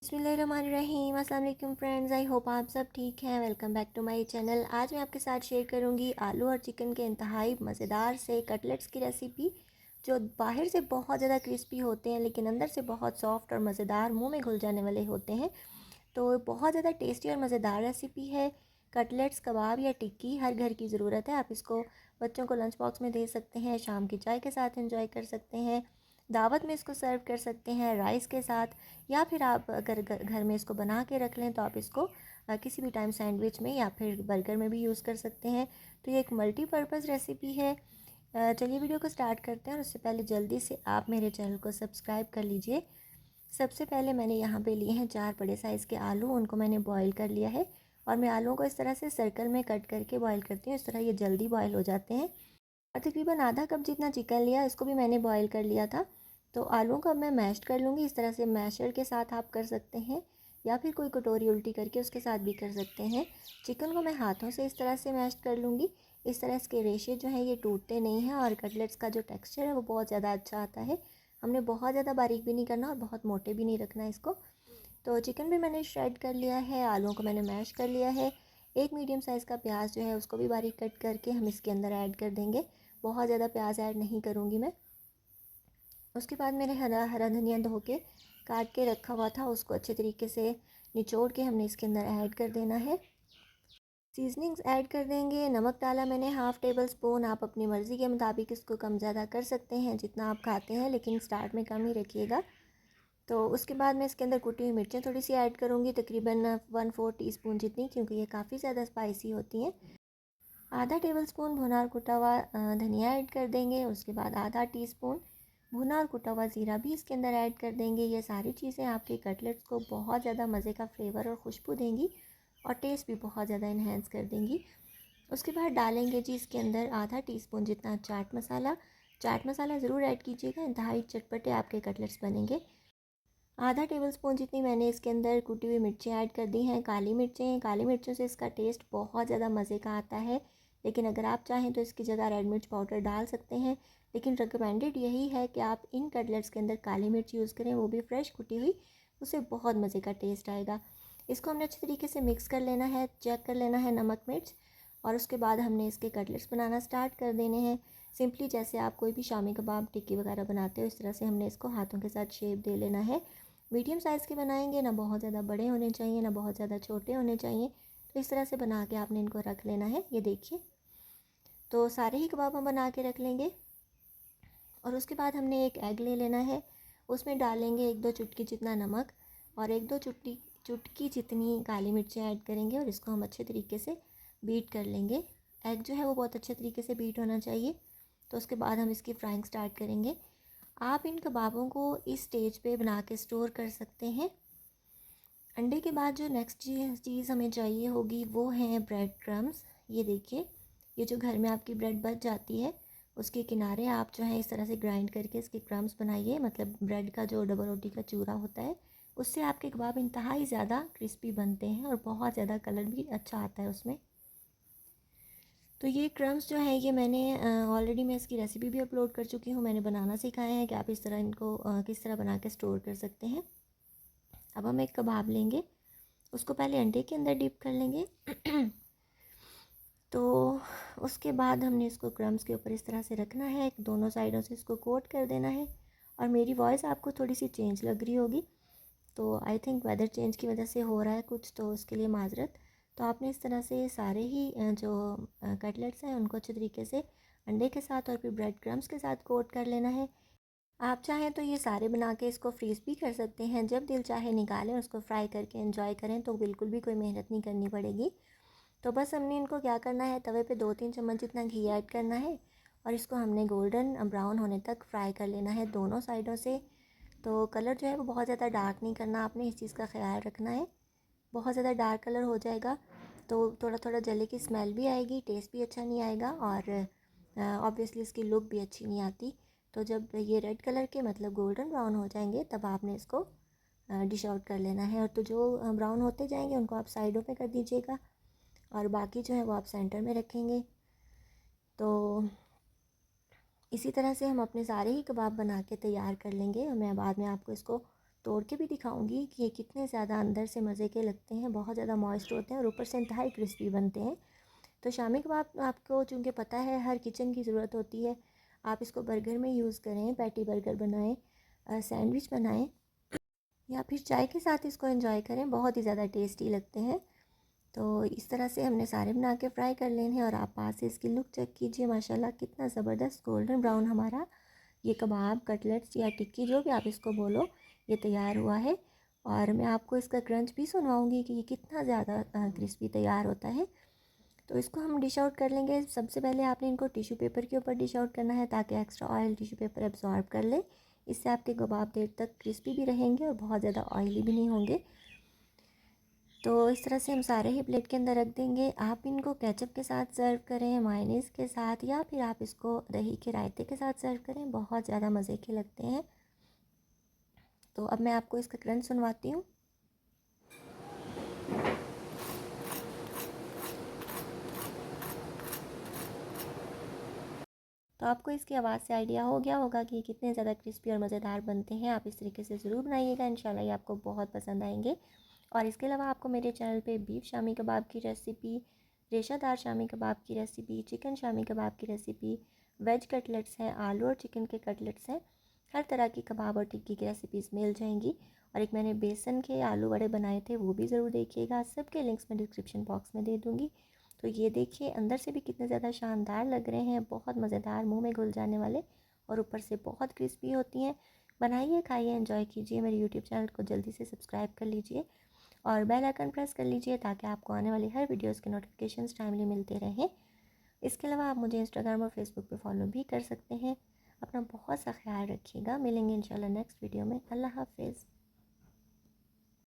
बिस्मिल्लाहिर्रहमानिर्रहीम। अस्सलाम वालेकुम फ्रेंड्स, आई होप आप सब ठीक हैं। Welcome back to my channel. आज मैं आपके साथ शेयर करूंगी आलू और चिकन के इंतहाई मज़ेदार से कटलेट्स की रेसिपी, जो बाहर से बहुत ज़्यादा क्रिस्पी होते हैं लेकिन अंदर से बहुत सॉफ्ट और मज़ेदार, मुंह में घुल जाने वाले होते हैं। तो बहुत ज़्यादा टेस्टी और मज़ेदार रेसिपी है। कटलेट्स, कबाब या टिक्की हर घर की ज़रूरत है। आप इसको बच्चों को लंच बॉक्स में दे सकते हैं, शाम की चाय के साथ एंजॉय कर सकते हैं, दावत में इसको सर्व कर सकते हैं राइस के साथ, या फिर आप अगर घर में इसको बना के रख लें तो आप इसको किसी भी टाइम सैंडविच में या फिर बर्गर में भी यूज़ कर सकते हैं। तो ये एक मल्टीपर्पज़ रेसिपी है। चलिए वीडियो को स्टार्ट करते हैं, और उससे पहले जल्दी से आप मेरे चैनल को सब्सक्राइब कर लीजिए। सबसे पहले मैंने यहाँ पे लिए हैं 4 बड़े साइज़ के आलू। उनको मैंने बॉईल कर लिया है, और मैं आलूओं को इस तरह से सर्कल में कट करके बॉईल करती हूँ। इस तरह ये जल्दी बॉईल हो जाते हैं। और तकरीबन आधा कप जितना चिकन लिया, इसको भी मैंने बॉईल कर लिया था। तो आलूओं को अब मैं मैश कर लूँगी। इस तरह से मैशर के साथ आप कर सकते हैं, या फिर कोई कटोरी उल्टी करके उसके साथ भी कर सकते हैं। चिकन को मैं हाथों से इस तरह से मैश कर लूँगी। इस तरह इसके रेशे जो हैं ये टूटते नहीं हैं, और कटलेट्स का जो टेक्सचर है वो बहुत ज़्यादा अच्छा आता है। हमने बहुत ज़्यादा बारीक भी नहीं करना और बहुत मोटे भी नहीं रखना इसको। तो चिकन भी मैंने श्रेड कर लिया है, आलूओं को मैंने मैश कर लिया है। एक मीडियम साइज़ का प्याज जो है उसको भी बारीक कट करके हम इसके अंदर ऐड कर देंगे। बहुत ज़्यादा प्याज ऐड नहीं करूँगी मैं। उसके बाद मेरे हरा हरा धनिया धो के काट के रखा हुआ था, उसको अच्छे तरीके से निचोड़ के हमने इसके अंदर ऐड कर देना है। सीजनिंग्स ऐड कर देंगे। नमक डाला मैंने 1/2 टेबल स्पून। आप अपनी मर्ज़ी के मुताबिक इसको कम ज़्यादा कर सकते हैं जितना आप खाते हैं, लेकिन स्टार्ट में कम ही रखिएगा। तो उसके बाद मैं इसके अंदर कुटी हुई मिर्चें थोड़ी सी ऐड करूँगी, तकरीबन 1/4 टीस्पून जितनी, क्योंकि ये काफ़ी ज़्यादा स्पाइसी होती हैं। आधा टेबल स्पून भुना और कुटा हुआ धनिया ऐड कर देंगे। उसके बाद आधा टीस्पून भुना और कुटा हुआ ज़ीरा भी इसके अंदर ऐड कर देंगे। ये सारी चीज़ें आपके कटलेट्स को बहुत ज़्यादा मज़े का फ्लेवर और खुशबू देंगी, और टेस्ट भी बहुत ज़्यादा इन्हेंस कर देंगी। उसके बाद डालेंगे जी इसके अंदर आधा टीस्पून जितना चाट मसाला। चाट मसाला ज़रूर ऐड कीजिएगा, इंतहाई चटपटे आपके कटलेट्स बनेंगे। आधा टेबल स्पून जितनी मैंने इसके अंदर कुटी हुई मिर्चें ऐड कर दी हैं, काली मिर्चें। काली मिर्चों से इसका टेस्ट बहुत ज़्यादा मज़े का आता है, लेकिन अगर आप चाहें तो इसकी जगह रेड मिर्च पाउडर डाल सकते हैं। लेकिन रिकमेंडेड यही है कि आप इन कटलेट्स के अंदर काली मिर्च यूज़ करें, वो भी फ्रेश कुटी हुई। उससे बहुत मज़े का टेस्ट आएगा। इसको हमने अच्छे तरीके से मिक्स कर लेना है, चेक कर लेना है नमक मिर्च, और उसके बाद हमने इसके कटलेट्स बनाना स्टार्ट कर देने हैं। सिंपली जैसे आप कोई भी शामी कबाब, टिक्की वगैरह बनाते हो, इस तरह से हमने इसको हाथों के साथ शेप दे लेना है। मीडियम साइज़ के बनाएंगे, ना बहुत ज़्यादा बड़े होने चाहिए ना बहुत ज़्यादा छोटे होने चाहिए। तो इस तरह से बना के आपने इनको रख लेना है। ये देखिए, तो सारे ही कबाब हम बना के रख लेंगे। और उसके बाद हमने एक एग ले लेना है। उसमें डालेंगे 1-2 चुटकी जितना नमक, और 1-2 चुटकी जितनी काली मिर्चें ऐड करेंगे, और इसको हम अच्छे तरीके से बीट कर लेंगे। एग जो है वो बहुत अच्छे तरीके से बीट होना चाहिए। तो उसके बाद हम इसकी फ्राइंग स्टार्ट करेंगे। आप इन कबाबों को इस स्टेज पे बना के स्टोर कर सकते हैं। अंडे के बाद जो नेक्स्ट चीज़ हमें चाहिए होगी वो है ब्रेड क्रम्स। ये देखिए, ये जो घर में आपकी ब्रेड बच जाती है, उसके किनारे आप जो है इस तरह से ग्राइंड करके इसके क्रम्स बनाइए। मतलब ब्रेड का जो डबल रोटी का चूरा होता है, उससे आपके कबाब इंतहाई ज़्यादा क्रिस्पी बनते हैं, और बहुत ज़्यादा कलर भी अच्छा आता है उसमें। तो ये क्रम्स जो है ये मैंने ऑलरेडी मैं इसकी रेसिपी भी अपलोड कर चुकी हूँ। मैंने बनाना सिखाया है कि आप इस तरह इनको किस तरह बना के स्टोर कर सकते हैं। अब हम एक कबाब लेंगे, उसको पहले अंडे के अंदर डिप कर लेंगे। तो उसके बाद हमने इसको क्रम्स के ऊपर इस तरह से रखना है, दोनों साइडों से इसको कोट कर देना है। और मेरी वॉइस आपको थोड़ी सी चेंज लग रही होगी, तो आई थिंक वेदर चेंज की वजह से हो रहा है कुछ, तो उसके लिए माजरत। तो आपने इस तरह से सारे ही जो कटलेट्स हैं उनको अच्छे तरीके से अंडे के साथ और फिर ब्रेड क्रम्स के साथ कोट कर लेना है। आप चाहें तो ये सारे बना के इसको फ्रीज़ भी कर सकते हैं। जब दिल चाहे निकालें, उसको फ्राई करके एंजॉय करें, तो बिल्कुल भी कोई मेहनत नहीं करनी पड़ेगी। तो बस हमने इनको क्या करना है, तवे पे 2-3 चम्मच जितना घी ऐड करना है, और इसको हमने गोल्डन ब्राउन होने तक फ्राई कर लेना है दोनों साइडों से। तो कलर जो है वो बहुत ज़्यादा डार्क नहीं करना, आपने इस चीज़ का ख्याल रखना है। बहुत ज़्यादा डार्क कलर हो जाएगा तो थोड़ा थोड़ा जले की स्मेल भी आएगी, टेस्ट भी अच्छा नहीं आएगा, और ऑब्वियसली इसकी लुक भी अच्छी नहीं आती। तो जब ये रेड कलर के मतलब गोल्डन ब्राउन हो जाएंगे, तब आपने इसको डिश आउट कर लेना है। और तो जो ब्राउन होते जाएंगे उनको आप साइडों पे कर दीजिएगा, और बाकी जो है वो आप सेंटर में रखेंगे। तो इसी तरह से हम अपने सारे ही कबाब बना के तैयार कर लेंगे, और मैं बाद में आपको इसको तोड़ के भी दिखाऊंगी कि ये कितने ज़्यादा अंदर से मज़े के लगते हैं, बहुत ज़्यादा मॉइस्ट होते हैं और ऊपर से इंतहाई क्रिस्पी बनते हैं। तो शामी कबाब आपको चूँकि पता है हर किचन की ज़रूरत होती है, आप इसको बर्गर में यूज़ करें, पैटी बर्गर बनाएं, सैंडविच बनाएं या फिर चाय के साथ इसको एंजॉय करें, बहुत ही ज़्यादा टेस्टी लगते हैं। तो इस तरह से हमने सारे बना के फ्राई कर लेने हैं और आप पास से इसकी लुक चेक कीजिए, माशाल्लाह कितना ज़बरदस्त गोल्डन ब्राउन हमारा ये कबाब, कटलेट्स या टिक्की जो भी आप इसको बोलो, ये तैयार हुआ है। और मैं आपको इसका क्रंच भी सुनवाऊँगी कि ये कितना ज़्यादा क्रिस्पी तैयार होता है। तो इसको हम डिश आउट कर लेंगे। सबसे पहले आपने इनको टिश्यू पेपर के ऊपर डिश आउट करना है ताकि extra oil tissue paper absorb कर ले। इससे आपके कबाब देर तक क्रिस्पी भी रहेंगे और बहुत ज़्यादा ऑयली भी नहीं होंगे। तो इस तरह से हम सारे ही प्लेट के अंदर रख देंगे। आप इनको केचप के साथ सर्व करें, मायोनीज़ के साथ, या फिर आप इसको दही के रायते के साथ सर्व करें, बहुत ज़्यादा मज़े के लगते हैं। तो अब मैं आपको इसका क्रंच सुनवाती हूँ। तो आपको इसकी आवाज़ से आइडिया हो गया होगा कि कितने ज़्यादा क्रिस्पी और मज़ेदार बनते हैं। आप इस तरीके से ज़रूर बनाइएगा, इंशाल्लाह ये आपको बहुत पसंद आएंगे। और इसके अलावा आपको मेरे चैनल पे बीफ शामी कबाब की रेसिपी, रेशादार शामी कबाब की रेसिपी, चिकन शामी कबाब की रेसिपी, वेज कटलेट्स हैं, आलू और चिकन के कटलेट्स हैं, हर तरह की कबाब और टिक्की की रेसिपीज़ मिल जाएंगी। और एक मैंने बेसन के आलू बड़े बनाए थे, वो भी ज़रूर देखिएगा। सबके लिंक्स मैं डिस्क्रिप्शन बॉक्स में दे दूँगी। तो ये देखिए अंदर से भी कितने ज़्यादा शानदार लग रहे हैं, बहुत मज़ेदार, मुंह में घुल जाने वाले, और ऊपर से बहुत क्रिस्पी होती हैं। बनाइए, खाइए, एंजॉय कीजिए। मेरे यूट्यूब चैनल को जल्दी से सब्सक्राइब कर लीजिए और बेल आइकन प्रेस कर लीजिए ताकि आपको आने वाली हर वीडियोस के नोटिफिकेशंस टाइमली मिलते रहें। इसके अलावा आप मुझे इंस्टाग्राम और फेसबुक पे फॉलो भी कर सकते हैं। अपना बहुत सा ख्याल रखिएगा। मिलेंगे इंशाल्लाह नेक्स्ट वीडियो में। अल्लाह हाफिज़।